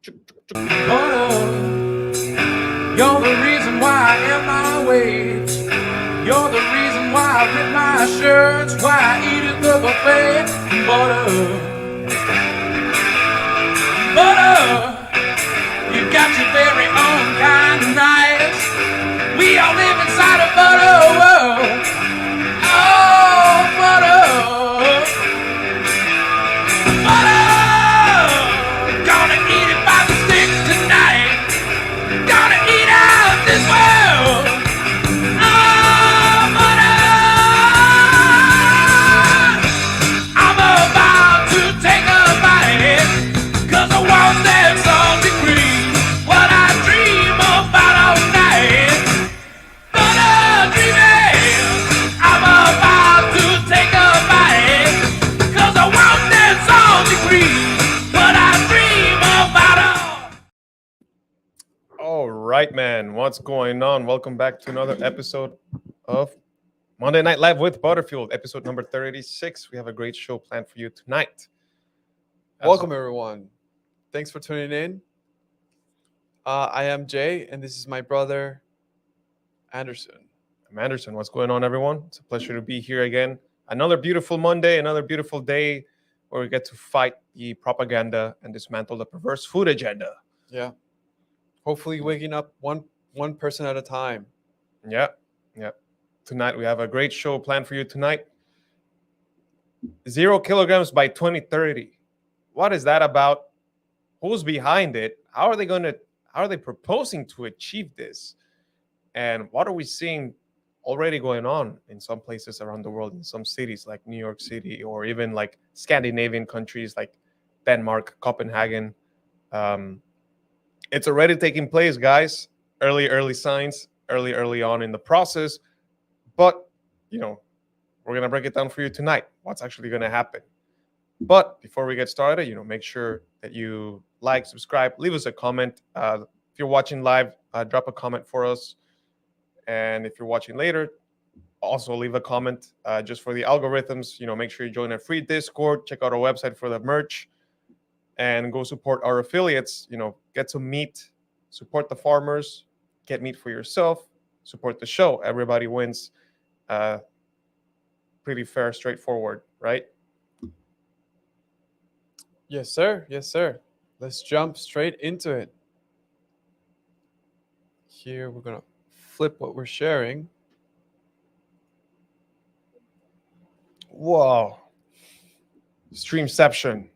You're the reason why I am my ways. You're the reason why I rip my shirts, why I eat at the buffet. Butter, you got your very own kind of nice. We all live inside a butter world. Oh, butter, butter. Gonna eat it by the sticks tonight. Gonna eat out this world. Oh, butter. I'm about to take a bite, 'cause I want that salty cream. What I dream about all night. Butter dreaming. I'm about to take a bite, 'cause I want that salty cream. What I dream about all. All right, man. What's going on? Welcome back to another episode of Monday Night Live with Butterfield, episode number 36. We have a great show planned for you tonight. Welcome, everyone. Thanks for tuning in. I am Jay, and this is my brother, Anderson. I'm Anderson. What's going on, everyone? It's a pleasure to be here again. Another beautiful Monday, another beautiful day where we get to fight the propaganda and dismantle the perverse food agenda. Yeah. Hopefully waking up one person at a time. Yeah. Tonight, we have a great show planned for you tonight. 0 kilograms by 2030. What is that about? Who's behind it? How are they proposing to achieve this? And what are we seeing already going on in some places around the world, in some cities like New York City, or even like Scandinavian countries like Denmark, Copenhagen? It's already taking place, guys. Early signs, early on in the process. But, we're going to break it down for you tonight. What's actually going to happen. But before we get started, make sure that you like, subscribe, leave us a comment. If you're watching live, drop a comment for us. And if you're watching later, also leave a comment just for the algorithms. Make sure you join our free Discord. Check out our website for the merch. And go support our affiliates. Get some meat, support the farmers, get meat for yourself, support the show. Everybody wins. Pretty fair, straightforward, right? Yes, sir. Yes, sir. Let's jump straight into it. Here, we're going to flip what we're sharing. Whoa. Streamception.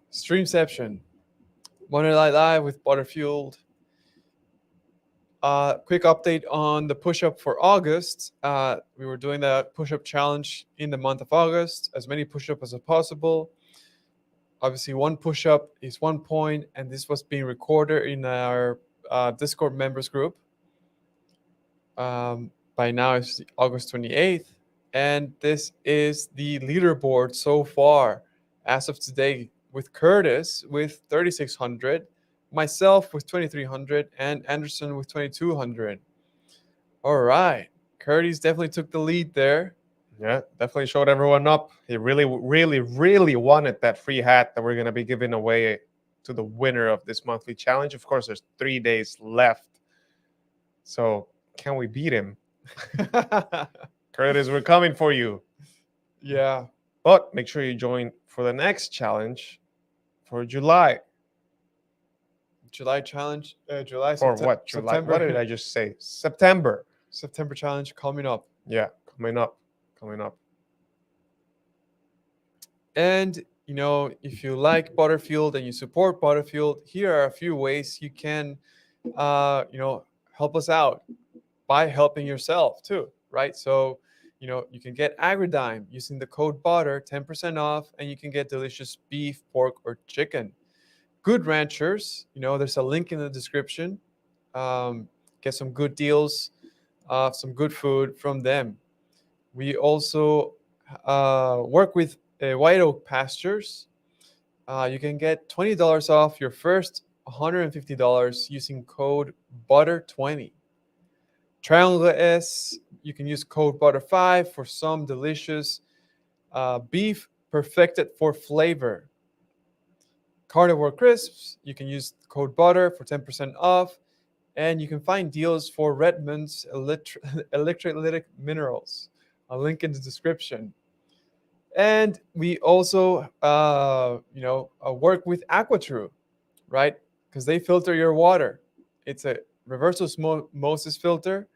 Monday Night Live with Butterfield. Quick update on the push-up for August. We were doing that push-up challenge in the month of August. As many push-ups as possible. Obviously, one push-up is 1 point, and this was being recorded in our Discord members group. By now, it's August 28th, and this is the leaderboard so far as of today, with Curtis with 3,600, myself with 2,300, and Anderson with 2,200. All right. Curtis definitely took the lead there. Yeah, definitely showed everyone up. He really, really, really wanted that free hat that we're going to be giving away to the winner of this monthly challenge. Of course, there's 3 days left. So can we beat him? Curtis, we're coming for you. Yeah. But make sure you join for the next challenge for July. July challenge. July. Or what? July. September. What did I just say? September. September challenge coming up. Yeah, coming up. And, if you like Butterfield and you support Butterfield, here are a few ways you can, help us out by helping yourself too, right? So, you can get AgriDime using the code BUTTER, 10% off, and you can get delicious beef, pork, or chicken. Good Ranchers, there's a link in the description. Get some good deals, some good food from them. We also work with White Oak Pastures. You can get $20 off your first $150 using code BUTTER20. Triangle S, you can use code BUTTER5 for some delicious beef perfected for flavor. carnivore crisps. You can use code butter for 10% off. And you can find deals for Redmond's electrolytic minerals. I'll link in the description. And we also, work with AquaTru, right? Because they filter your water. It's a reverse osmosis filter.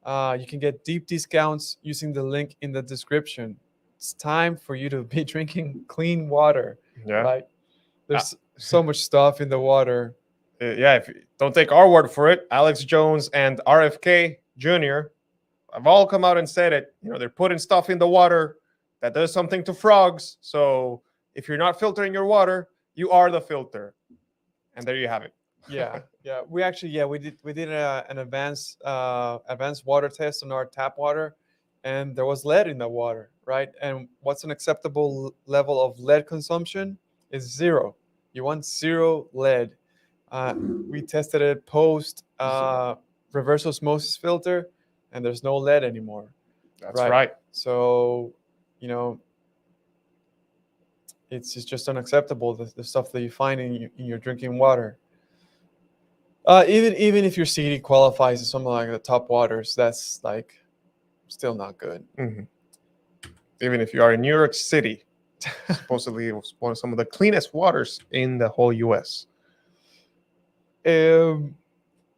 You can get deep discounts using the link in the description. It's time for you to be drinking clean water, Yeah. right? There's so much stuff in the water. Yeah, if you don't take our word for it, Alex Jones and RFK Jr. have all come out and said it. They're putting stuff in the water that does something to frogs. So if you're not filtering your water, you are the filter. And there you have it. Yeah. We actually, we did an advanced water test on our tap water, and there was lead in the water, right? And what's an acceptable level of lead consumption is 0. You want 0 lead. We tested it post reverse osmosis filter, and there's no lead anymore. That's right. So, it's just unacceptable, the stuff that you find in your drinking water. Even if your city qualifies as something like the top waters, that's like still not good. Mm-hmm. Even if you are in New York City, supposedly it was one of some of the cleanest waters in the whole U.S.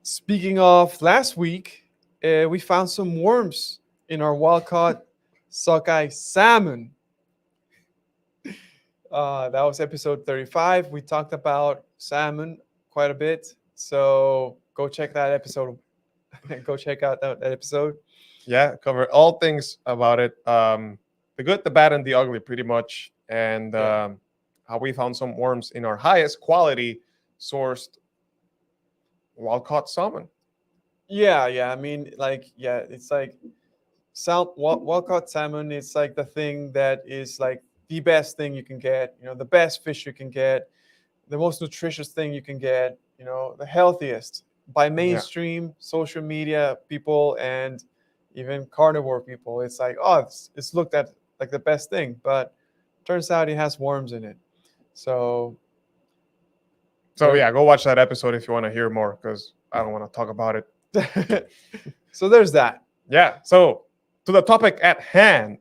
Speaking of last week, we found some worms in our wild-caught sockeye salmon. That was episode 35. We talked about salmon quite a bit, so go check that episode. Go check out that episode. Yeah, cover all things about it. The good, the bad, and the ugly, pretty much. And how we found some worms in our highest quality sourced wild-caught salmon. Yeah. I mean, it's like wild-caught salmon. It's like the thing that is like the best thing you can get. The best fish you can get, the most nutritious thing you can get. The healthiest by mainstream social media people and even carnivore people. It's like, it's looked at like the best thing, but turns out it has worms in it. So yeah, go watch that episode if you want to hear more, because I don't want to talk about it. So there's that. Yeah. So to the topic at hand,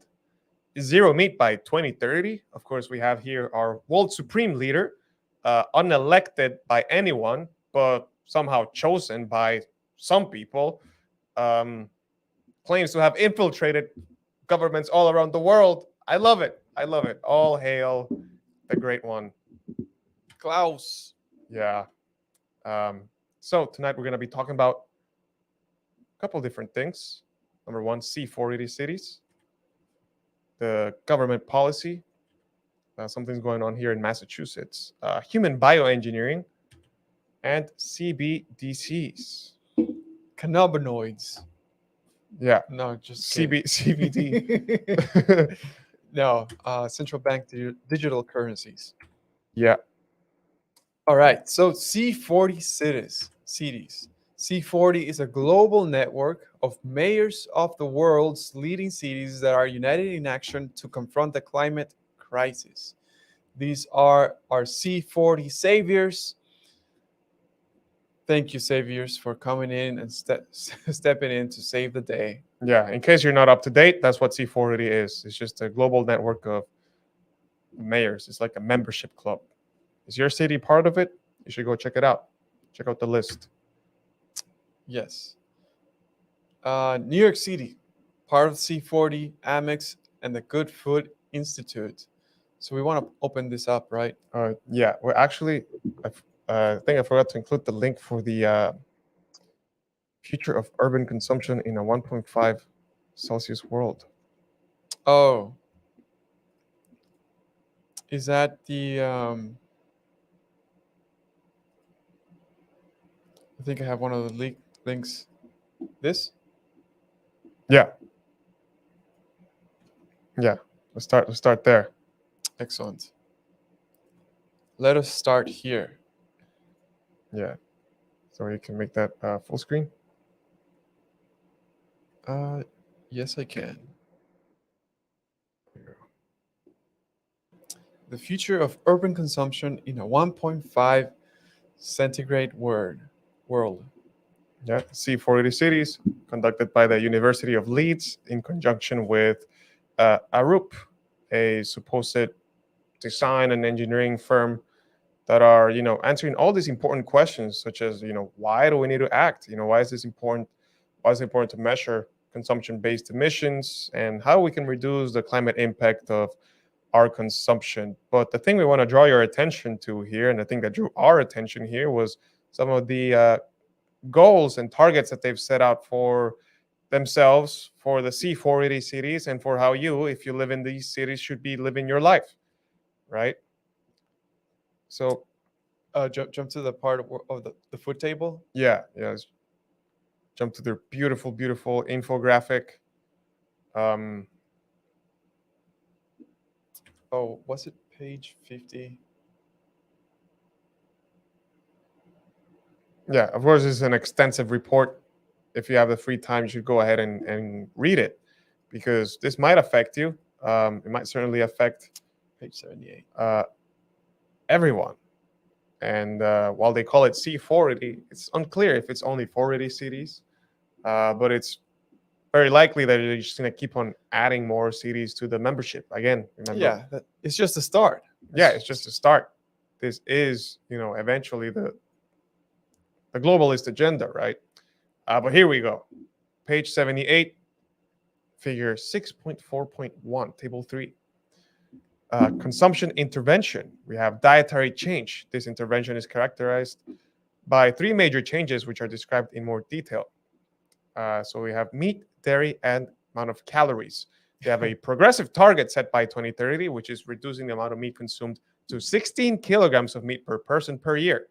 zero meat by 2030. Of course, we have here our world supreme leader, unelected by anyone, but somehow chosen by some people, claims to have infiltrated governments all around the world. I love it. All hail the great one, Klaus. Yeah. So tonight we're going to be talking about a couple different things. Number one, C40 cities, the government policy. Something's going on here in Massachusetts. Human bioengineering and CBDCs. Cannabinoids. Yeah. No, just CBD. No, central bank digital currencies. Yeah. All right. So C40 cities. C40 is a global network of mayors of the world's leading cities that are united in action to confront the climate crisis. These are our C40 saviors. Thank you, saviors, for coming in and stepping in to save the day. Yeah. In case you're not up to date, that's what C40 is. It's just a global network of mayors. It's like a membership club. Is your city part of it? You should go check it out. Check out the list. Yes. New York City, part of C40, Amex, and the Good Food Institute. So we want to open this up, right? Yeah. Well, actually, I think I forgot to include the link for the future of urban consumption in a 1.5 Celsius world. Oh. Is that the... I think I have one of the links. This? Yeah. Let's start there. Excellent. Let us start here. Yeah. So you can make that full screen. Yes, I can. the future of urban consumption in a 1.5 centigrade world. Yeah, C40 cities, conducted by the University of Leeds in conjunction with Arup, a supposed design and engineering firm that are, answering all these important questions, such as, why do we need to act? Why is this important? Why is it important to measure consumption-based emissions and how we can reduce the climate impact of our consumption? But the thing we want to draw your attention to here, and the thing that drew our attention here, was some of the goals and targets that they've set out for themselves, for the C40 cities, and for how you, if you live in these cities, should be living your life, right? So Jump to the part of the food table. yeah, let's jump to their beautiful, beautiful infographic. Oh, was it page 50? Yeah, of course, it's an extensive report. If you have the free time, you should go ahead and read it, because this might affect you. It might certainly affect Page 78. everyone. And while they call it C40, it's unclear if it's only 480 cities, but it's very likely that they're just going to keep on adding more cities to the membership. Again, remember? Yeah, it's just a start. Yeah, it's just a start. This is, eventually the globalist agenda, right? But here we go. Page 78, figure 6.4.1, table 3. Consumption intervention. We have dietary change. This intervention is characterized by 3 major changes, which are described in more detail. So we have meat, dairy, and amount of calories. They have a progressive target set by 2030, which is reducing the amount of meat consumed to 16 kilograms of meat per person per year.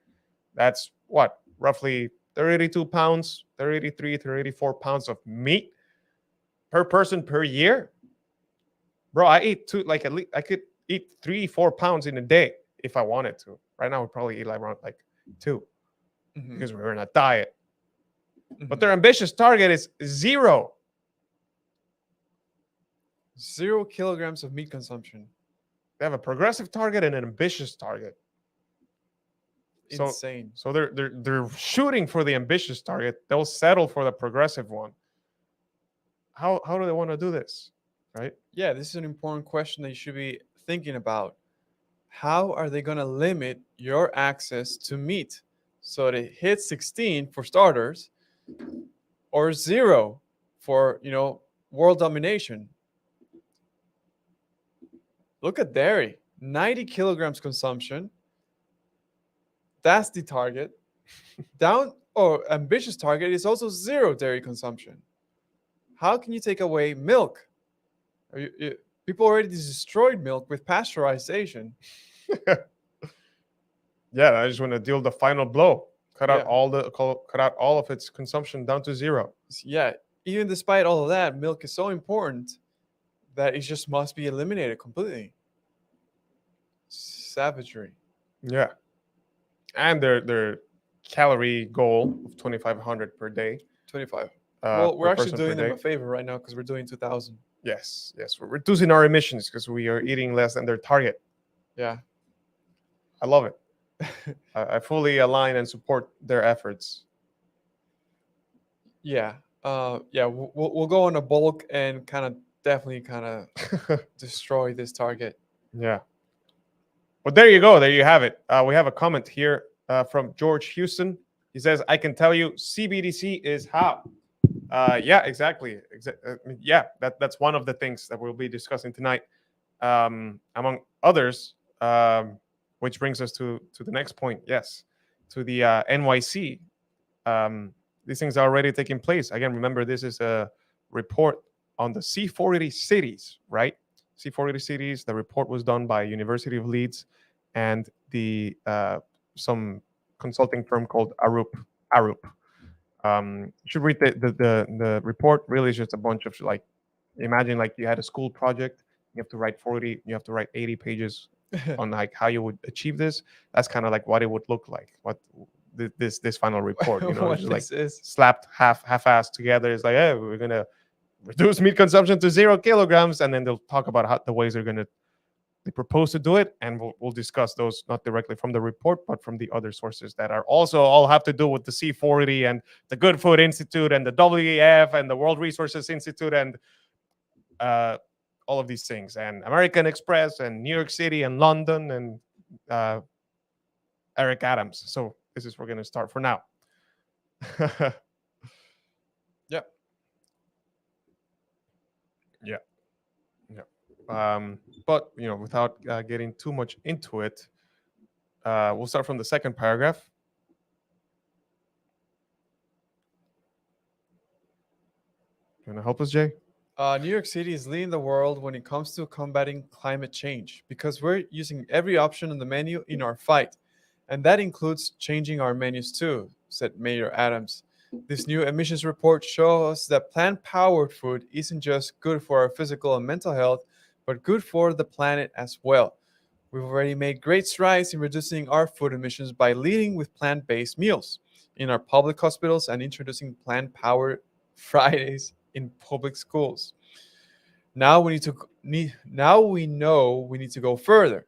That's what? Roughly 32 pounds, 33, 34 pounds of meat per person per year. Bro, I eat at least I could eat 3-4 pounds in a day if I wanted to. Right now, we probably eat around 2 because we're in a diet. But their ambitious target is 0. 0 kilograms of meat consumption. They have a progressive target and an ambitious target. Insane. So they're shooting for the ambitious target. They'll settle for the progressive one. How do they want to do this, right? Yeah, this is an important question that you should be thinking about. How are they going to limit your access to meat so that it hits 16 for starters, or 0 for world domination? Look at dairy, 90 kilograms consumption. That's the target. Ambitious target is also 0 dairy consumption. How can you take away milk? People already destroyed milk with pasteurization. Yeah, I just want to deal the final blow. Cut out Yeah. all of its consumption down to 0. Yeah, even despite all of that, milk is so important that it just must be eliminated completely. Savagery. Yeah. And their calorie goal of 2,500 per day. 25. Well, we're per actually person doing per them day. a favor right now because we're doing 2,000. Yes, we're reducing our emissions because we are eating less than their target. Yeah. I love it. I fully align and support their efforts. Yeah. We'll go on a bulk and definitely destroy this target. Yeah. Well, there you go. There you have it. We have a comment here from George Houston. He says, I can tell you CBDC is how. Yeah, exactly. Yeah, that's one of the things that we'll be discussing tonight, among others, which brings us to the next point. Yes, to the NYC. These things are already taking place. Again, remember, this is a report on the C40 cities, right? C40 cities. The report was done by University of Leeds and the some consulting firm called Arup. You should read the report. Really, is just a bunch of imagine you had a school project. You have to write 80 pages on how you would achieve this. That's kind of what it would look like. What this final report, What just this is. slapped half-assed together. It's hey, we're gonna reduce meat consumption to 0 kilograms, and then they'll talk about the ways they're gonna They propose to do it, and we'll discuss those not directly from the report, but from the other sources that are also all have to do with the C40 and the Good Food Institute and the WEF and the World Resources Institute and all of these things, and American Express and New York City and London and Eric Adams. So this is where we're going to start for now. Yep. Yeah. But without getting too much into it, we'll start from the second paragraph. You want to help us, Jay? New York City is leading the world when it comes to combating climate change because we're using every option on the menu in our fight. And that includes changing our menus too, said Mayor Adams. This new emissions report shows us that plant-powered food isn't just good for our physical and mental health, but good for the planet as well. We've already made great strides in reducing our food emissions by leading with plant-based meals in our public hospitals and introducing plant-powered Fridays in public schools. Now we know we need to go further.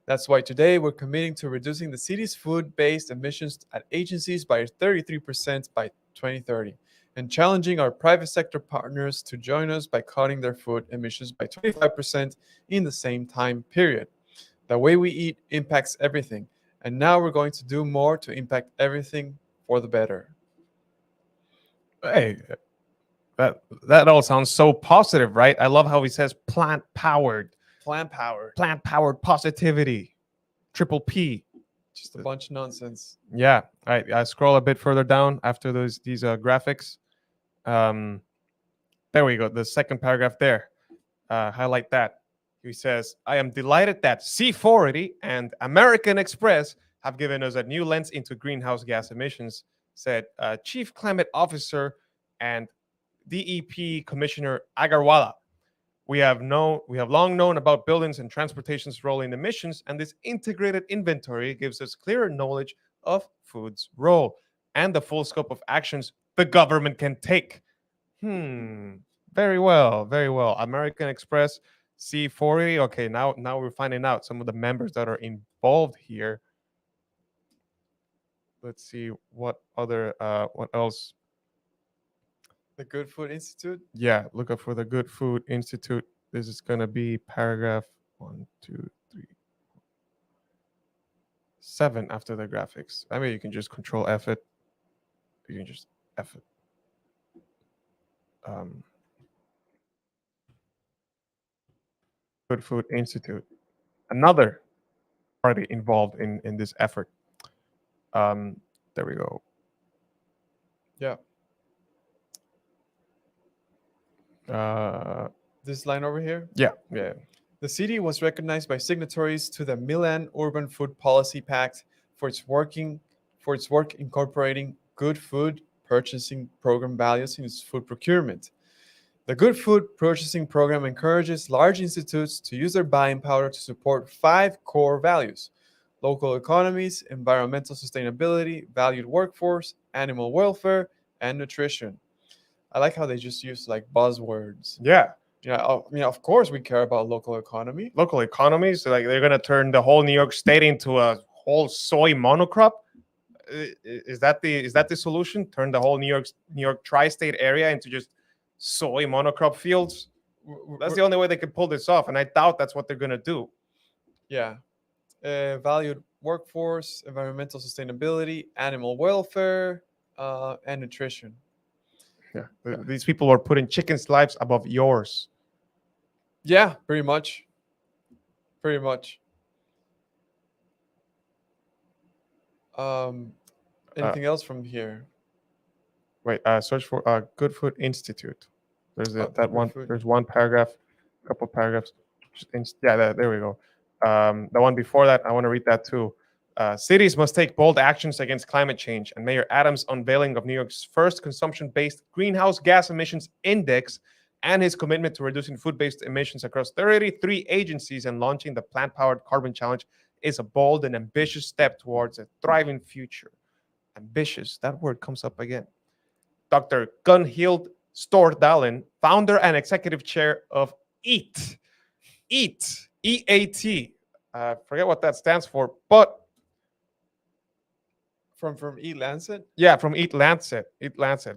That's why today we're committing to reducing the city's food-based emissions at agencies by 33% by 2030 and challenging our private sector partners to join us by cutting their food emissions by 25% in the same time period. The way we eat impacts everything, and now we're going to do more to impact everything for the better. Hey, that all sounds so positive, right? I love how he says plant-powered positivity, triple P. Just a bunch of nonsense. Yeah, I scroll a bit further down after these graphics. There we go. The second paragraph there. Highlight that. He says, I am delighted that C40 and American Express have given us a new lens into greenhouse gas emissions, said Chief Climate Officer and DEP Commissioner Agarwala. We have long known about buildings and transportation's role in emissions, and this integrated inventory gives us clearer knowledge of food's role and the full scope of actions the government can take. Very well. American Express, C40. Okay, now we're finding out some of the members that are involved here. Let's see what else. The Good Food Institute? Yeah, look up for the Good Food Institute. This is going to be paragraph 1, 2, 3, 7 after the graphics. I mean, you can just control F it. You can just F it. Good Food Institute. Another party involved in this effort. There we go. Yeah. This line over here? Yeah. The city was recognized by signatories to the Milan Urban Food Policy Pact for its work incorporating good food purchasing program values in its food procurement. The Good Food Purchasing Program encourages large institutes to use their buying power to support 5 core values: local economies, environmental sustainability, valued workforce, animal welfare, and nutrition. I like how they just use like buzzwords. Yeah. Of course we care about local economy. Local economies, like they're going to turn the whole New York State into a whole soy monocrop. Is that the solution? Turn the whole New York tri-state area into just soy monocrop fields? That's the only way they could pull this off, and I doubt that's what they're going to do. Yeah. Valued workforce, environmental sustainability, animal welfare, and nutrition. Yeah. These people are putting chickens' lives above yours. Yeah, pretty much. Anything else from here? Wait, search for Good Food Institute. There's There's one paragraph, a couple paragraphs. There we go. The one before that, I want to read that too. Cities must take bold actions against climate change, and Mayor Adams' unveiling of New York's first consumption-based greenhouse gas emissions index and his commitment to reducing food-based emissions across 33 agencies and launching the Plant-Powered Carbon Challenge is a bold and ambitious step towards a thriving future. Ambitious, that word comes up again. Dr. Gunhild Stordalen, founder and executive chair of EAT, EAT. Forget what that stands for, but From Eat Lancet. yeah, from Eat Lancet,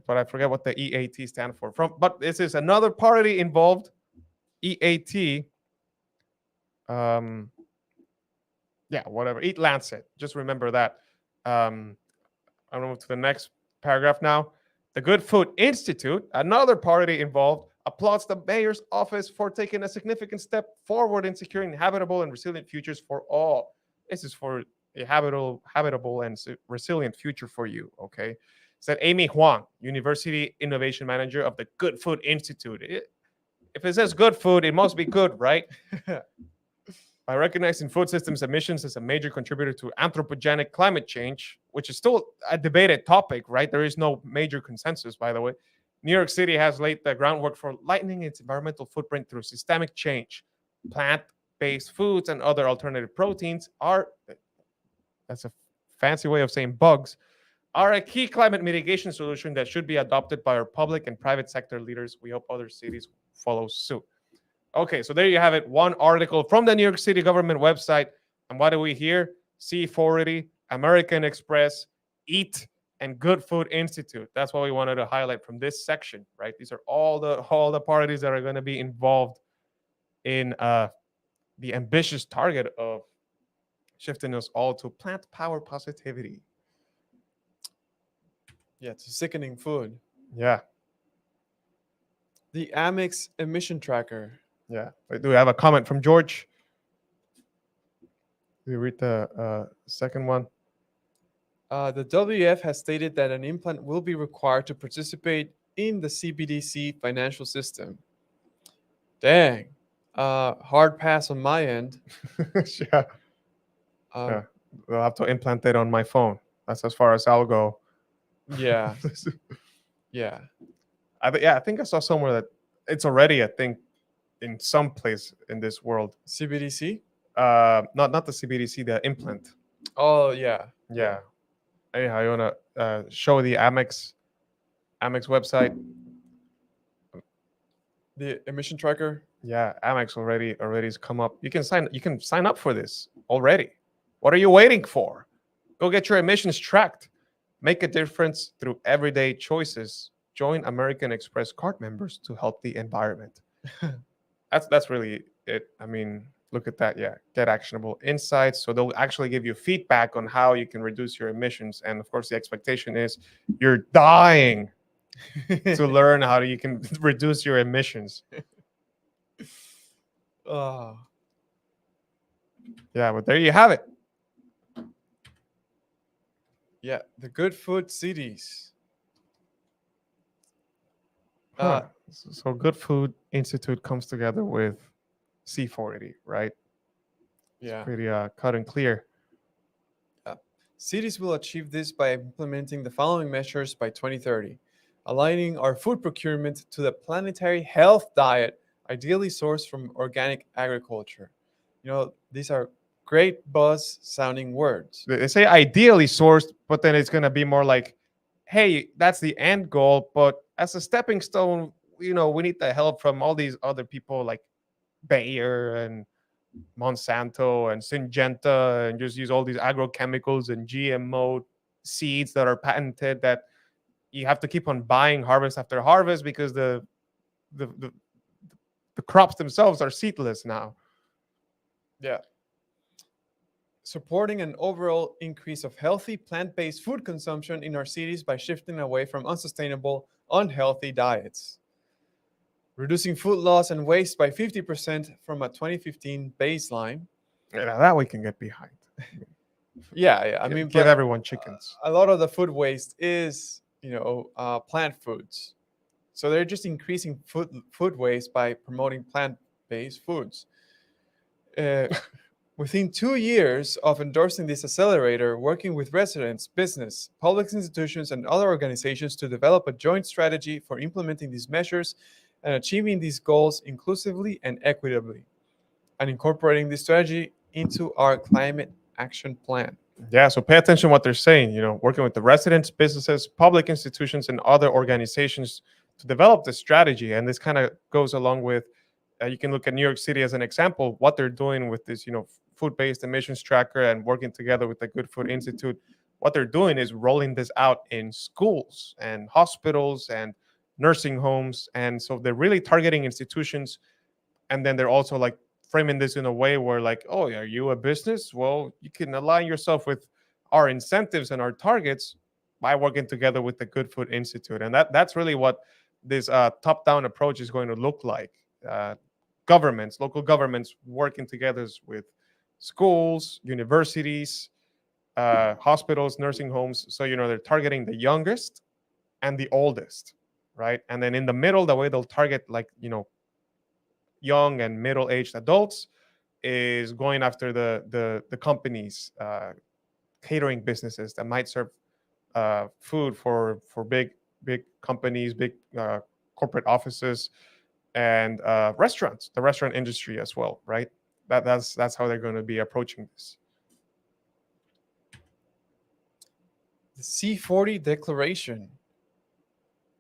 but I forget what the EAT stand for. But this is another party involved. EAT. Yeah, whatever. Eat Lancet. Just remember that. I'll move to the next paragraph now. The Good Food Institute, another party involved, applauds the mayor's office for taking a significant step forward in securing habitable and resilient futures for all. This is for a habitable and resilient future for you, okay? Said Amy Huang, University Innovation Manager of the Good Food Institute. If it says good food, it must be good, right? By recognizing food systems emissions as a major contributor to anthropogenic climate change, which is still a debated topic, right? There is no major consensus, by the way. New York City has laid the groundwork for lightening its environmental footprint through systemic change. Plant-based foods and other alternative proteins are, that's a fancy way of saying bugs, are a key climate mitigation solution that should be adopted by our public and private sector leaders. We hope other cities follow suit. Okay, so there you have it. One article from the New York City government website. And what do we hear? C40, American Express, Eat, and Good Food Institute. That's what we wanted to highlight from this section, right? These are all the parties that are going to be involved in the ambitious target of shifting us all to plant power positivity. Yeah, it's sickening food. Yeah, The Amex emission tracker. yeah. Do we have a comment from George? Do we read the second one? The WF has stated that an implant will be required to participate in the CBDC financial system. Dang. Hard pass on my end. Yeah. Um, Yeah. I'll have to implant it on my phone. That's as far as I'll go. yeah. Yeah. I think I saw somewhere that it's already, I think, in some place in this world. CBDC? Not the CBDC, the implant. Oh, yeah. Yeah. Anyhow, you wanna show the Amex website? The emission tracker? Yeah, Amex already has come up. You can sign up for this already. What are you waiting for? Go get your emissions tracked. Make a difference through everyday choices. Join American Express card members to help the environment. That's really it. I mean, look at that. Yeah, get actionable insights. So they'll actually give you feedback on how you can reduce your emissions. And of course, the expectation is you're dying to learn how you can reduce your emissions. Oh, Yeah, but there you have it. yeah. The Good Food Cities. Huh. So Good Food Institute comes together with C40, right? Yeah. Pretty cut and clear. Cities will achieve this by implementing the following measures by 2030, aligning our food procurement to the planetary health diet, ideally sourced from organic agriculture. You know, these are great buzz sounding words. They say ideally sourced, but then it's going to be more like, hey, that's the end goal. But as a stepping stone, you know, we need the help from all these other people like Bayer and Monsanto and Syngenta, and just use all these agrochemicals and GMO seeds that are patented that you have to keep on buying harvest after harvest because the crops themselves are seedless now. Yeah. Supporting an overall increase of healthy plant-based food consumption in our cities by shifting away from unsustainable, unhealthy diets. Reducing food loss and waste by 50% from a 2015 baseline. Yeah, that we can get behind. Yeah. I mean, give but everyone chickens. a lot of the food waste is, plant foods. So they're just increasing food waste by promoting plant-based foods. Within 2 years of endorsing this accelerator, working with residents, business, public institutions, and other organizations to develop a joint strategy for implementing these measures and achieving these goals inclusively and equitably, and incorporating this strategy into our climate action plan. Yeah, so pay attention to what they're saying, working with the residents, businesses, public institutions, and other organizations to develop the strategy. And this kind of goes along with You can look at New York City as an example. What they're doing with this, food-based emissions tracker and working together with the Good Food Institute. What they're doing is rolling this out in schools and hospitals and nursing homes, and so they're really targeting institutions. And then they're also like framing this in a way where, like, oh, are you a business? Well, you can align yourself with our incentives and our targets by working together with the Good Food Institute. And that's really what this top-down approach is going to look like. Governments, local governments working together with schools, universities, hospitals, nursing homes. So, they're targeting the youngest and the oldest, right? And then in the middle, the way they'll target, like, young and middle-aged adults is going after the companies, catering businesses that might serve food for big companies, big corporate offices, and restaurants, the restaurant industry as well, right? That's how they're going to be approaching this. The C40 declaration.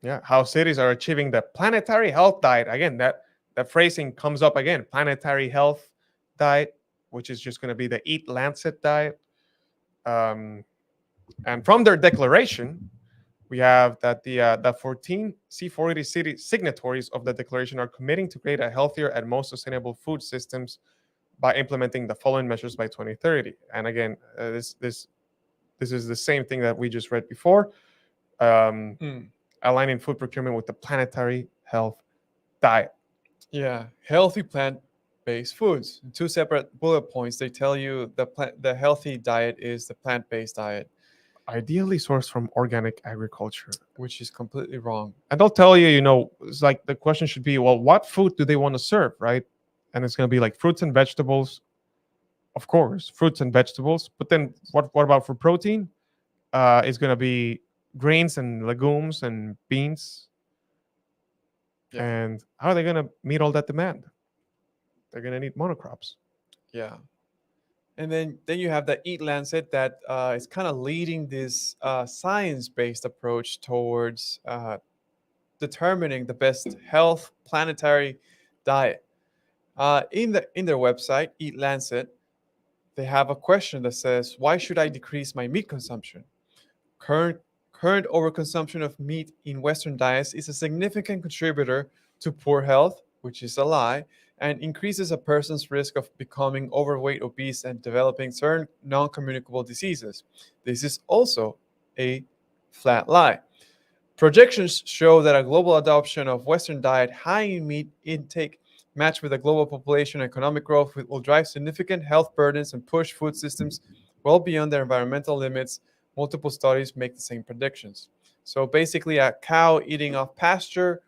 Yeah, how cities are achieving the planetary health diet. Again, that phrasing comes up again. Planetary health diet, which is just going to be the Eat Lancet diet. And from their declaration, we have that the 14 C40 city signatories of the declaration are committing to create a healthier and most sustainable food systems by implementing the following measures by 2030. And again, this is the same thing that we just read before. Aligning food procurement with the planetary health diet. Yeah, healthy plant-based foods. In 2 separate bullet points, they tell you the healthy diet is the plant-based diet, Ideally sourced from organic agriculture. which is completely wrong. And they'll tell you, it's like the question should be, well, what food do they want to serve, right? And it's going to be like fruits and vegetables, of course, fruits and vegetables. But then what about for protein? It's going to be grains and legumes and beans. Yeah. And how are they going to meet all that demand? They're going to need monocrops. Yeah. And then you have the Eat Lancet that is kind of leading this science-based approach towards determining the best health planetary diet. In their website, Eat Lancet, they have a question that says, "Why should I decrease my meat consumption? Current overconsumption of meat in Western diets is a significant contributor to poor health," which is a lie, "and increases a person's risk of becoming overweight, obese, and developing certain non-communicable diseases. This is also a flat lie. Projections show that a global adoption of Western diet high in meat intake matched with the global population and economic growth will drive significant health burdens and push food systems well beyond their environmental limits. Multiple studies make the same predictions." So basically, a cow eating off pasture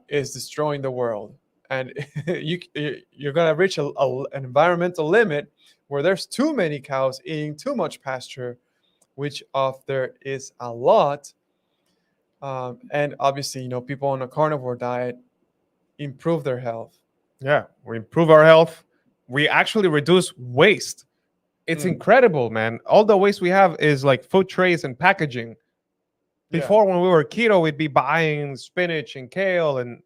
is destroying the world. And you're going to reach an environmental limit where there's too many cows eating too much pasture, which of there is a lot. And obviously, people on a carnivore diet improve their health. Yeah, we improve our health. We actually reduce waste. It's incredible, man. All the waste we have is like food trays and packaging. Before, when we were keto, we'd be buying spinach and kale and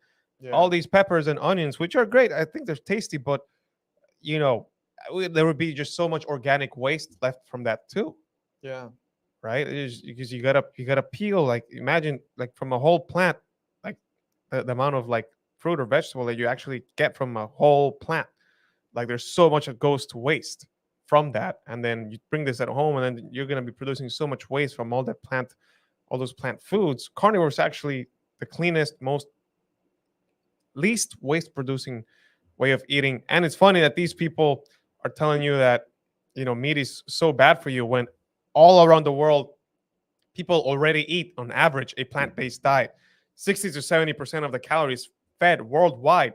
all these peppers and onions, which are great. I think they're tasty, but there would be just so much organic waste left from that too. Yeah. Right? Because you gotta peel, like, imagine, like, from a whole plant, like the amount of like fruit or vegetable that you actually get from a whole plant. Like, there's so much that goes to waste from that, and then you bring this at home, and then you're gonna be producing so much waste from all those plant foods. Carnivore is actually the cleanest, least waste producing way of eating. And it's funny that these people are telling you that meat is so bad for you, when all around the world people already eat on average a plant-based diet. 60 to 70% of the calories fed worldwide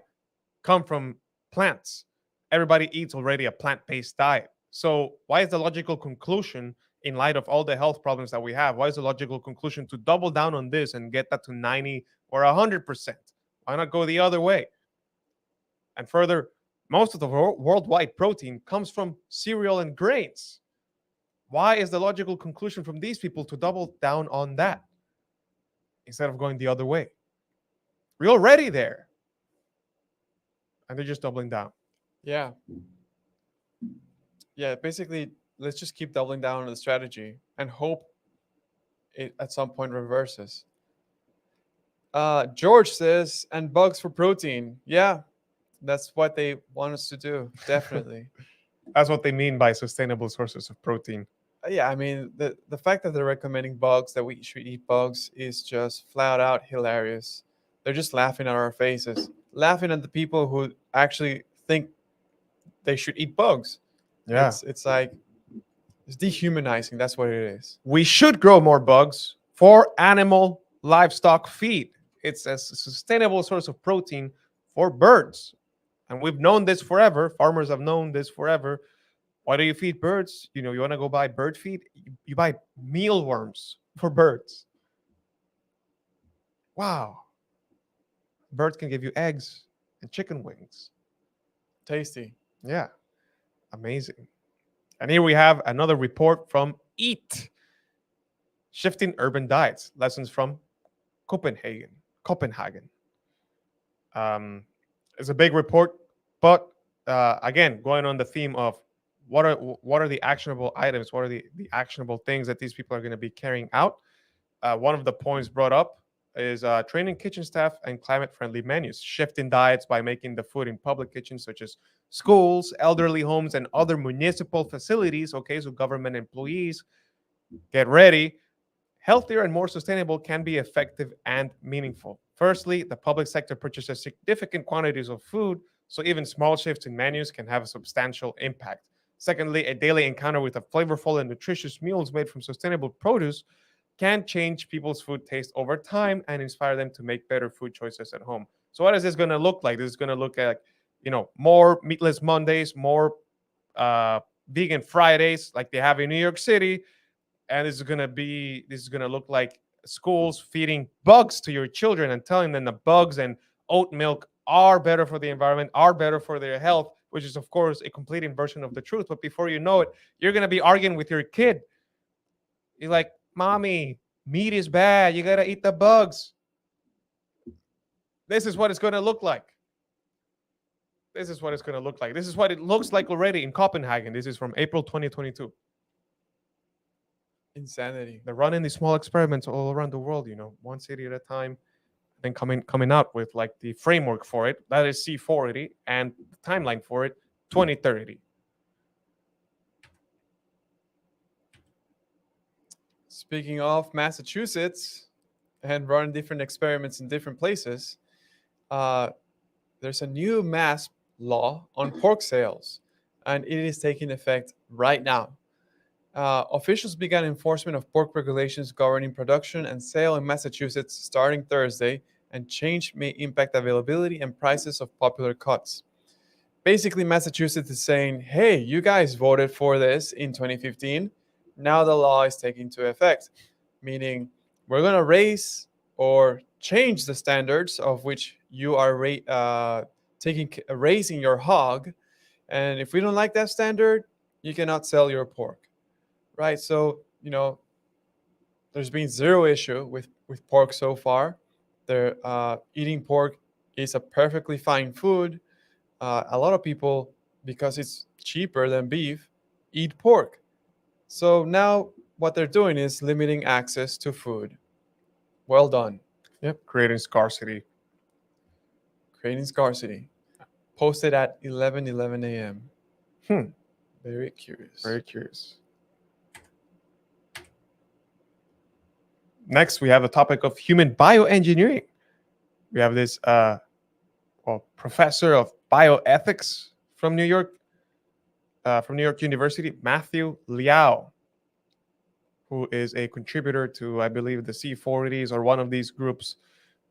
come from plants. Everybody eats already a plant-based diet. So why is the logical conclusion, in light of all the health problems that we have, why is the logical conclusion to double down on this and get that to 90 or 100%? Why not go the other way? And further, most of the worldwide protein comes from cereal and grains. Why is the logical conclusion from these people to double down on that instead of going the other way? We're already there. and they're just doubling down. Yeah. Yeah. Basically, let's just keep doubling down on the strategy and hope it at some point reverses. George says, and bugs for protein. Yeah, that's what they want us to do. Definitely. That's what they mean by sustainable sources of protein. Yeah, I mean, the fact that they're recommending bugs, that we should eat bugs, is just flat out hilarious. They're just laughing at our faces, laughing at the people who actually think they should eat bugs. Yeah. It's like it's dehumanizing. That's what it is. We should grow more bugs for animal livestock feed. It's a sustainable source of protein for birds. And we've known this forever. Farmers have known this forever. Why do you feed birds? You want to go buy bird feed? You buy mealworms for birds. Wow. Birds can give you eggs and chicken wings. Tasty. Yeah. Amazing. And here we have another report from Eat. Shifting Urban Diets. Lessons from Copenhagen. It's a big report, but again, going on the theme of what are the actionable items, what are the actionable things that these people are going to be carrying out. One of the points brought up is training kitchen staff and climate-friendly menus, shifting diets by making the food in public kitchens such as schools, elderly homes, and other municipal facilities. Okay, so government employees, get ready. Healthier and more sustainable can be effective and meaningful. Firstly, the public sector purchases significant quantities of food, so even small shifts in menus can have a substantial impact. Secondly, a daily encounter with a flavorful and nutritious meals made from sustainable produce can change people's food taste over time and inspire them to make better food choices at home. So what is this going to look like? This is going to look like, more meatless Mondays, more vegan Fridays like they have in New York City. And this is going to look like schools feeding bugs to your children and telling them the bugs and oat milk are better for the environment, are better for their health, which is, of course, a complete inversion of the truth. But before you know it, you're going to be arguing with your kid. You're like, Mommy, meat is bad. You got to eat the bugs. This is what it's going to look like. This is what it's going to look like. This is what it looks like already in Copenhagen. This is from April 2022. Insanity. They're running these small experiments all around the world, one city at a time, then coming out with like the framework for it. That is C40, and the timeline for it, 2030. Speaking of Massachusetts and running different experiments in different places, there's a new Mass law on pork sales, and it is taking effect right now. Officials began enforcement of pork regulations governing production and sale in Massachusetts starting Thursday, and change may impact availability and prices of popular cuts. Basically, Massachusetts is saying, hey, you guys voted for this in 2015. Now the law is taking into effect, meaning we're going to raise or change the standards of which you are raising your hog. And if we don't like that standard, you cannot sell your pork. Right, so there's been zero issue with pork so far. They're eating pork is a perfectly fine food. A lot of people, because it's cheaper than beef, eat pork. So now what they're doing is limiting access to food. Well done. Yep, creating scarcity. Posted at 11:11 a.m. Very curious. Very curious. Next, we have a topic of human bioengineering. We have this professor of bioethics from New York University, Matthew Liao, who is a contributor to, I believe, the C40s or one of these groups,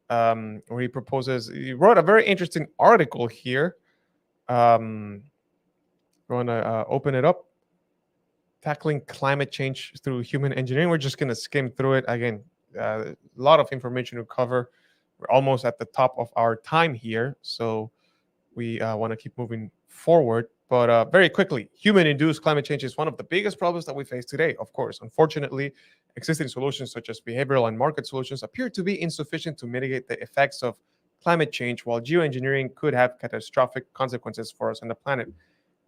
where he wrote a very interesting article here. I'm going to open it up. Tackling climate change through human engineering. We're just going to skim through it. Again, a lot of information to cover. We're almost at the top of our time here, so we want to keep moving forward. But very quickly, human-induced climate change is one of the biggest problems that we face today, of course. Unfortunately, existing solutions such as behavioral and market solutions appear to be insufficient to mitigate the effects of climate change, while geoengineering could have catastrophic consequences for us and the planet.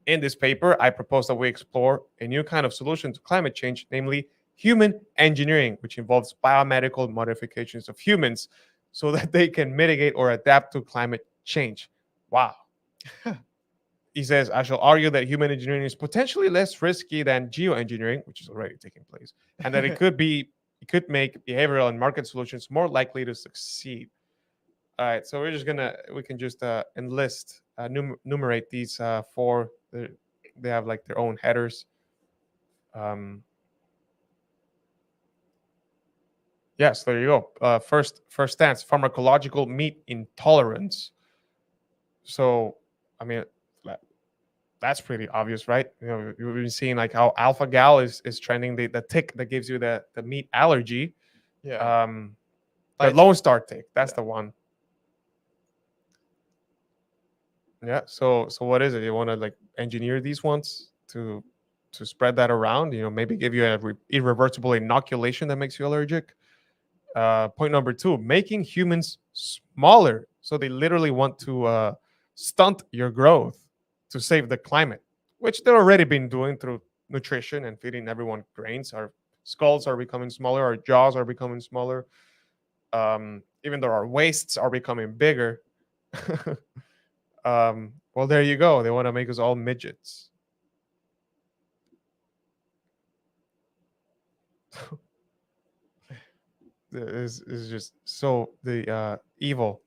In this paper, I propose that we explore a new kind of solution to climate change, namely human engineering, which involves biomedical modifications of humans so that they can mitigate or adapt to climate change. Wow. He says, I shall argue that human engineering is potentially less risky than geoengineering, which is already taking place, and that it could make behavioral and market solutions more likely to succeed. All right, so we can just enlist, numerate these four. They have like their own headers. Yes, there you go. First stance: pharmacological meat intolerance. So, I mean, that's pretty obvious, right? You know, you've been seeing like how alpha gal is trending, the tick that gives you the meat allergy. Yeah. The Lone Star tick, that's the one. Yeah. So what is it? You want to like engineer these ones to spread that around? You know, maybe give you a irreversible inoculation that makes you allergic. Point number 2: making humans smaller. So they literally want to stunt your growth to save the climate, which they've already been doing through nutrition and feeding everyone grains. Our skulls are becoming smaller, our jaws are becoming smaller, even though our waists are becoming bigger. Well, there you go. They want to make us all midgets. This is just so evil.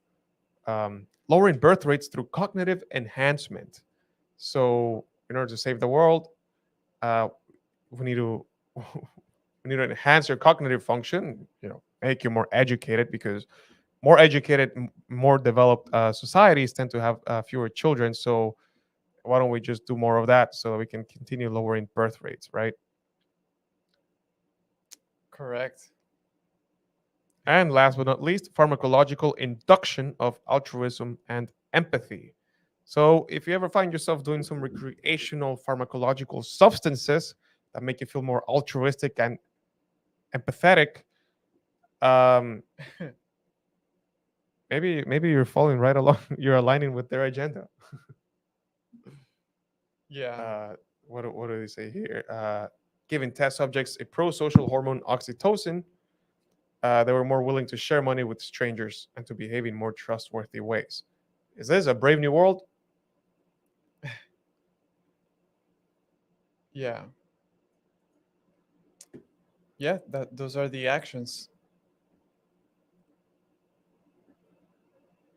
Lowering birth rates through cognitive enhancement. So, in order to save the world, we need to we need to enhance your cognitive function. You know, make you more educated, because more educated, more developed societies tend to have fewer children. So, why don't we just do more of that so that we can continue lowering birth rates, right? Correct. And last but not least, pharmacological induction of altruism and empathy. So if you ever find yourself doing some recreational pharmacological substances that make you feel more altruistic and empathetic, maybe you're following right along. You're aligning with their agenda. Yeah. What do they say here? Giving test subjects a pro-social hormone oxytocin, they were more willing to share money with strangers and to behave in more trustworthy ways. Is this a Brave New World? Yeah. Yeah, those are the actions.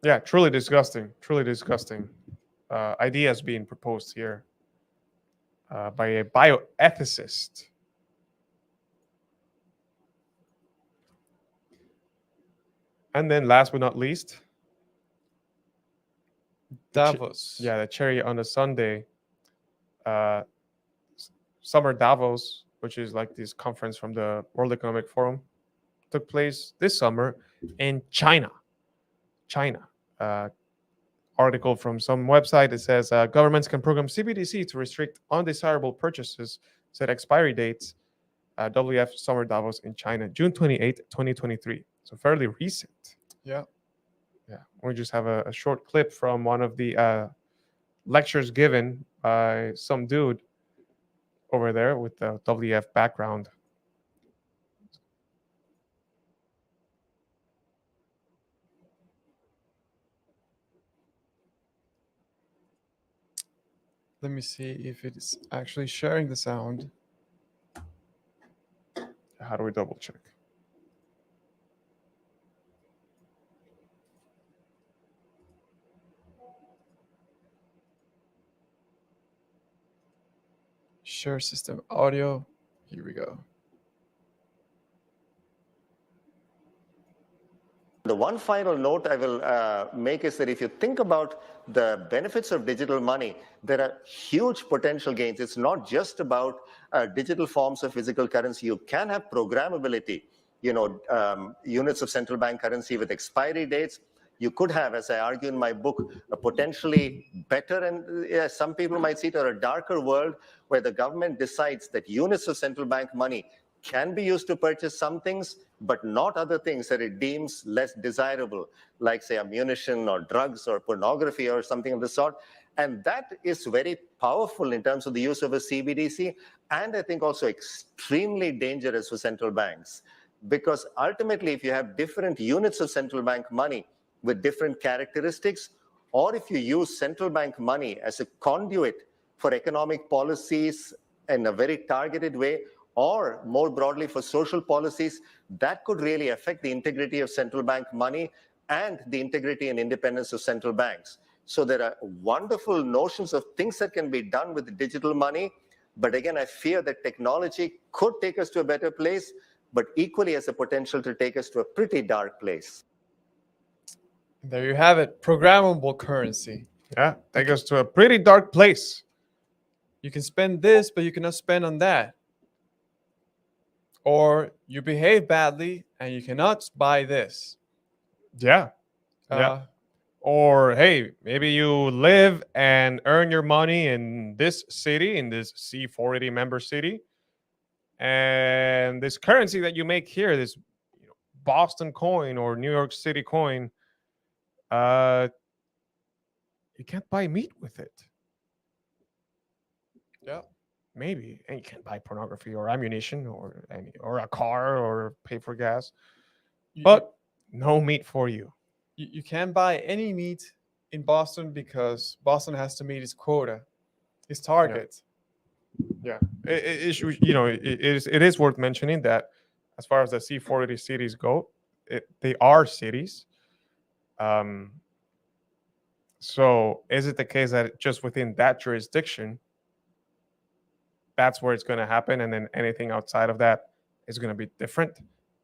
Yeah, truly disgusting. Truly disgusting. Ideas being proposed here by a bioethicist. And then last but not least, Davos. the cherry on the sundae. Summer Davos, which is like this conference from the World Economic Forum, took place this summer in China. Article from some website. It says governments can program CBDC to restrict undesirable purchases, set expiry dates. WF Summer Davos in China, June 28, 2023. So fairly recent. Yeah. Yeah. We just have a short clip from one of the lectures given by some dude over there with the WF background. Let me see if it's actually sharing the sound. How do we double check? Share system audio. Here we go. The one final note I will make is that if you think about the benefits of digital money, there are huge potential gains. It's not just about digital forms of physical currency. You can have programmability, units of central bank currency with expiry dates. You could have, as I argue in my book, a potentially better and some people might see it, or a darker world where the government decides that units of central bank money can be used to purchase some things, but not other things that it deems less desirable, like, say, ammunition or drugs or pornography or something of the sort. And that is very powerful in terms of the use of a CBDC, and I think also extremely dangerous for central banks. Because ultimately, if you have different units of central bank money with different characteristics, or if you use central bank money as a conduit for economic policies in a very targeted way, or more broadly for social policies, that could really affect the integrity of central bank money and the integrity and independence of central banks. So there are wonderful notions of things that can be done with digital money. But again, I fear that technology could take us to a better place, but equally has the potential to take us to a pretty dark place. There you have it. Programmable currency. Yeah, take us to a pretty dark place. You can spend this, but you cannot spend on that. Or you behave badly and you cannot buy this. Yeah. Uh, Or hey, maybe you live and earn your money in this city, in this C40 member city, and this currency that you make here, this Boston coin or New York City coin, uh, you can't buy meat with it. yeah. Maybe, and you can't buy pornography or ammunition or a car or pay for gas, You, but no meat for you. you can't buy any meat in Boston because Boston has to meet its quota, its target. Yeah, it is worth mentioning that as far as the C40 cities go, they are cities. Um, so is it the case that just within that jurisdiction, that's where it's going to happen, and then anything outside of that is going to be different?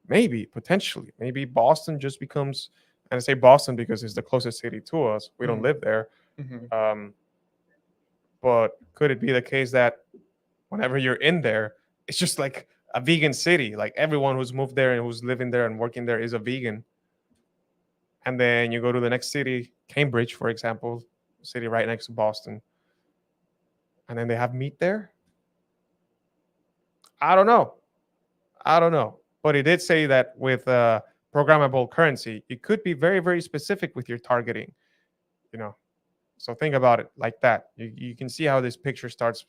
Maybe, potentially, maybe Boston just becomes, and I say Boston because it's the closest city to us. We don't Mhm. live there. Mhm. But could it be the case that whenever you're in there, it's just like a vegan city? Like everyone who's moved there and who's living there and working there is a vegan. And then you go to the next city, Cambridge, for example, city right next to Boston, and then they have meat there. I don't know. I don't know. But it did say that with programmable currency, it could be very, very specific with your targeting. You know, so think about it like that. You can see how this picture starts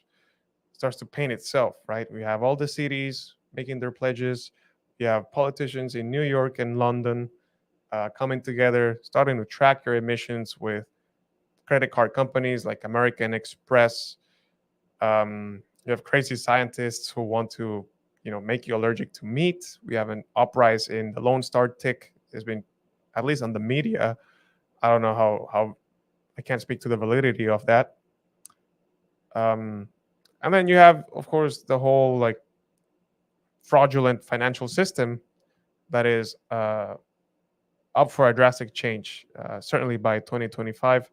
to paint itself, right? We have all the cities making their pledges. We have politicians in New York and London coming together, starting to track your emissions with credit card companies like American Express. You have crazy scientists who want to, make you allergic to meat. We have an uprise in the Lone Star tick. There's been, at least on the media, I don't know how I can't speak to the validity of that. And then you have, of course, the whole like fraudulent financial system that is up for a drastic change, certainly by 2025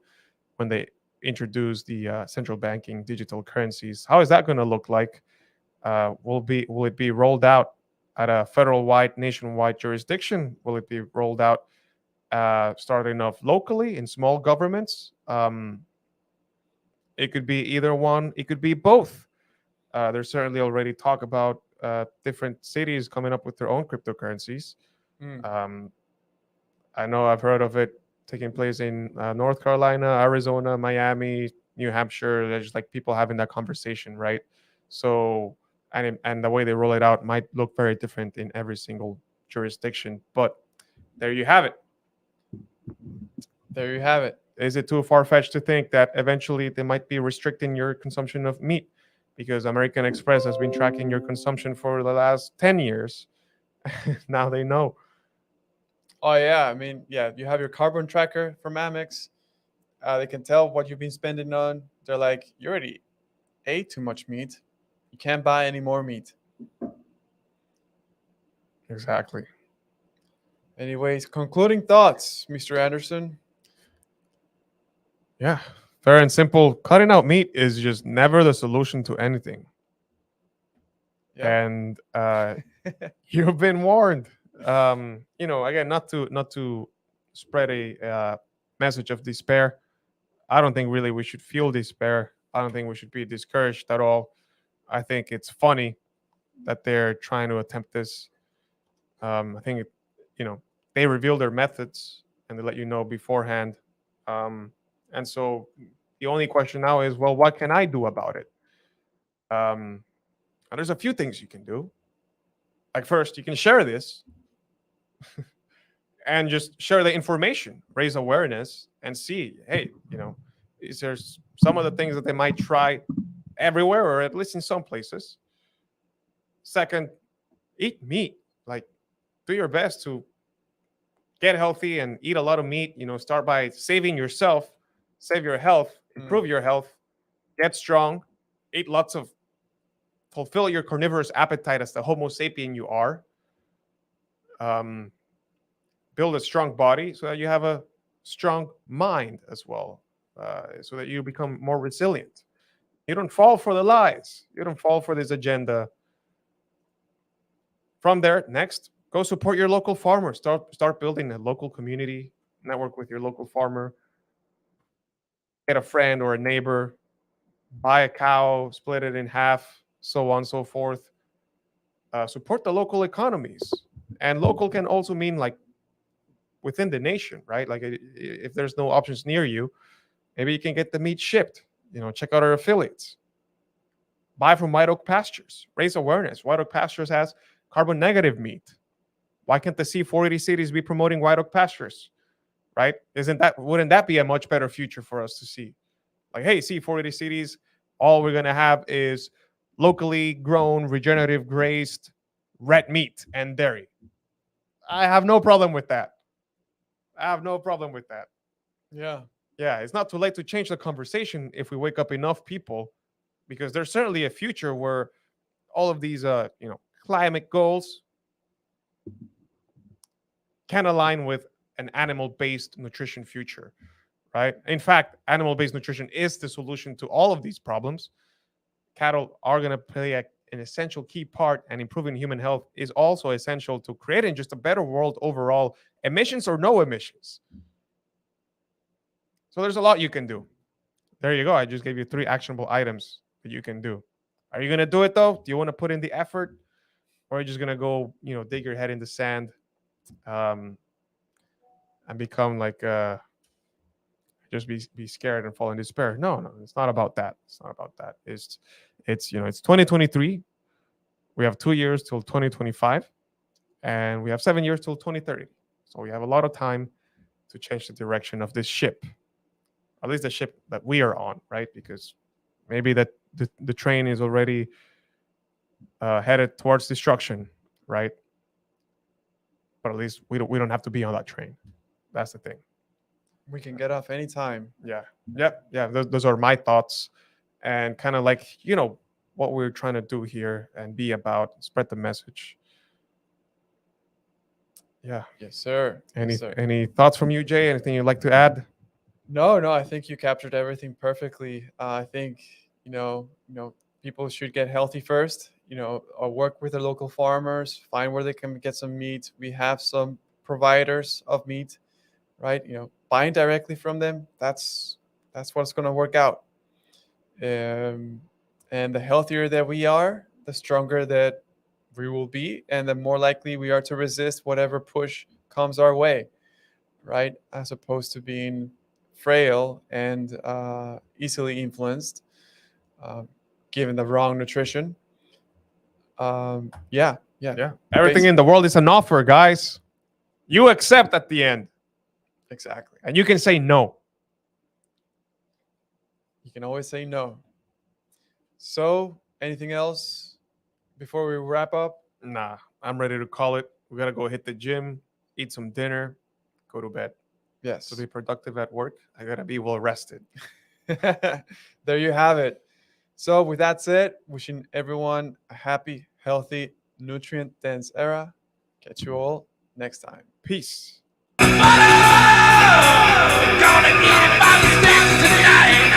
when they introduce the central banking digital currencies. How is that going to look like? Will it be rolled out at a federal-wide, nationwide jurisdiction? Will it be rolled out starting off locally in small governments? It could be either one. It could be both. There's certainly already talk about different cities coming up with their own cryptocurrencies. Mm. I know I've heard of it taking place in North Carolina, Arizona, Miami, New Hampshire. There's just like people having that conversation, right? So, and the way they roll it out might look very different in every single jurisdiction. But there you have it. There you have it. Is it too far-fetched to think that eventually they might be restricting your consumption of meat? Because American Express has been tracking your consumption for the last 10 years. Now they know. Oh yeah, I mean, yeah, you have your carbon tracker from Amex. They can tell what you've been spending on. They're like, you already ate too much meat. You can't buy any more meat. Exactly. Anyways, concluding thoughts, Mr. Anderson. Yeah. Fair and simple. Cutting out meat is just never the solution to anything. Yeah. And you've been warned. Again, not to spread a message of despair. I don't think really we should feel despair. I don't think we should be discouraged at all. I think it's funny that they're trying to attempt this. I think they reveal their methods and they let you know beforehand. And so the only question now is, well, what can I do about it? And there's a few things you can do. Like, first, you can share this and just share the information, raise awareness, and see, hey, is there some of the things that they might try everywhere, or at least in some places. Second, eat meat. Like, do your best to get healthy and eat a lot of meat. Start by saving yourself, save your health, improve your health, get strong, eat lots of, fulfill your carnivorous appetite as the Homo sapien you are. Build a strong body so that you have a strong mind as well, so that you become more resilient. You don't fall for the lies. You don't fall for this agenda. From there, next, go support your local farmer. Start building a local community, network with your local farmer. Get a friend or a neighbor, buy a cow, split it in half, so on and so forth. Support the local economies. And local can also mean like within the nation, right? Like if there's no options near you, maybe you can get the meat shipped. Check out our affiliates. Buy from White Oak Pastures. Raise awareness. White Oak Pastures has carbon negative meat. Why can't the C40 cities be promoting White Oak Pastures? Right? Wouldn't that be a much better future for us to see? Like, hey, C40 cities, all we're gonna have is locally grown, regenerative grazed red meat and dairy. I have no problem with that. Yeah. Yeah, it's not too late to change the conversation if we wake up enough people, because there's certainly a future where all of these climate goals can align with an animal-based nutrition future, right? In fact, animal-based nutrition is the solution to all of these problems. Cattle are going to play an essential key part, and improving human health is also essential to creating just a better world overall, emissions or no emissions. So there's a lot you can do. There you go. I just gave you 3 actionable items that you can do. Are you going to do it though? Do you want to put in the effort? Or are you just going to go, dig your head in the sand and become like, just be scared and fall in despair? No, it's not about that. It's 2023. We have 2 years till 2025, and we have 7 years till 2030. So we have a lot of time to change the direction of this ship. At least the ship that we are on, right? Because maybe that the train is already headed towards destruction, right? But at least we don't have to be on that train. That's the thing. We can get off anytime. Yeah. Those are my thoughts, and kind of like what we're trying to do here and be about, spread the message. Yeah. Yes, sir. Any thoughts from you, Jay? Anything you'd like to add? No, I think you captured everything perfectly. I think people should get healthy first. Or work with their local farmers, find where they can get some meat. We have some providers of meat, right? Buying directly from them. That's what's going to work out. And the healthier that we are, the stronger that we will be, and the more likely we are to resist whatever push comes our way, right? As opposed to being frail and easily influenced, given the wrong nutrition. Yeah. Everything in the world is an offer, guys. You accept at the end. Exactly. And you can say no. You can always say no. So, anything else before we wrap up? Nah, I'm ready to call it. We got to go hit the gym, eat some dinner, go to bed. Yes. To be productive at work, I got to be well rested. There you have it. So with that said, wishing everyone a happy, healthy, nutrient-dense era. Catch you all next time. Peace. Gonna get it by the steps tonight.